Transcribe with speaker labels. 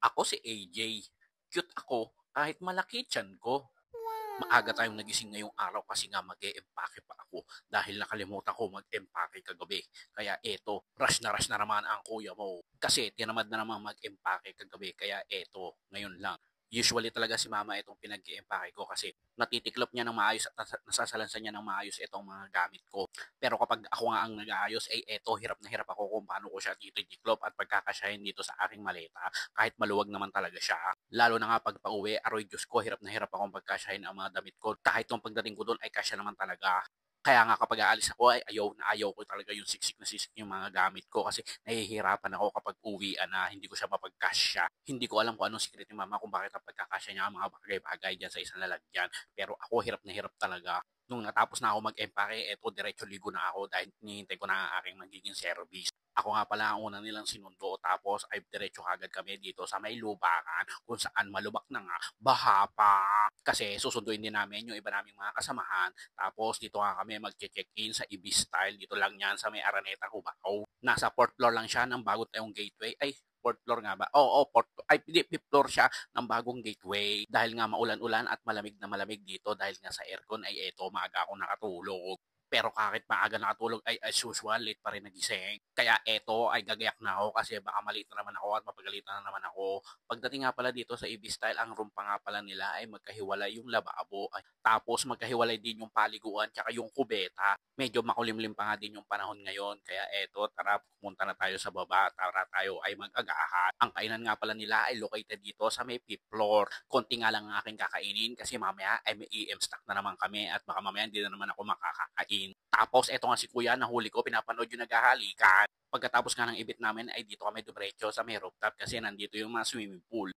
Speaker 1: Ako si AJ. Cute ako kahit malaki tiyan ko. Maaga tayong nagising ngayong araw kasi nga mag-e-empake pa ako dahil nakalimutan ko mag-empake kagabi. Kaya eto, rush na naman ang kuya mo. Kasi tinamad na naman mag-empake kagabi. Kaya eto, ngayon lang. Usually talaga si mama itong pinag-empake ko kasi natitiklop niya ng maayos at nasasalansan niya ng maayos itong mga gamit ko. Pero kapag ako nga ang nag-aayos, ay eto, hirap na hirap ako kung paano ko siya titiklop at pagkakasyahin dito sa aking maleta kahit maluwag naman talaga siya. Lalo na nga pag pauwi, aroy Diyos ko, hirap na hirap akong pagkasyahin ang mga damit ko. Kahit nung pagdating ko doon ay kasya naman talaga. Kaya nga kapag aalis ako ay ayaw na ayaw ko talaga yung siksik na sisik yung mga gamit ko kasi nahihirapan ako kapag uwian na hindi ko siya mapagkasya. Hindi ko alam kung anong secret ni mama kung bakit ang pagkakasya niya ang mga bagay-bagay dyan sa isang lalagyan. Pero ako hirap na hirap talaga. Nung natapos na ako mag-empake, eto diretso ligo na ako dahil hinihintay ko na ang aking magiging service. Ako nga pala ang una nilang sinundo tapos ay diretso agad kami dito sa may lubakan kung saan malubak na nga, baha pa. Kasi susunduin din namin yung iba naming mga kasamahan tapos dito nga kami mag-check-in sa Ibis Style. Dito lang yan sa may Araneta, Cubao. Nasa 4th floor lang siya ng bago tayong gateway. Ay, 4th floor nga ba? Oo, 4th, ay, hindi, 5th floor siya ng bagong gateway. Dahil nga maulan-ulan at malamig na malamig dito dahil nga sa aircon ay eto, maaga ako nakatulog. Pero kahit maaga nakatulog ay as usual, late pa rin nagising. Kaya eto ay gagayak na ako kasi baka maliit na naman ako at mapagalitan na naman ako. Pagdating nga pala dito sa EB Style, ang room pa nga pala nila ay magkahiwalay yung lababo. Ay, tapos magkahiwalay din yung paliguan tsaka yung kubeta. Medyo makulimlim pa nga din yung panahon ngayon. Kaya eto, tara pumunta na tayo sa baba. Tara tayo ay mag-agahan. Ang kainan nga pala nila ay located dito sa may 5th floor. Konti nga lang ang aking kakainin kasi mamaya ay may EM stock na naman kami at baka mamaya hindi na naman ako makakakain. Tapos eto nga si kuya, nahuli ko, pinapanood yung naghahalikan. Pagkatapos nga ng ibit namin ay dito kami dumiretso sa may rooftop kasi nandito yung mga swimming pool.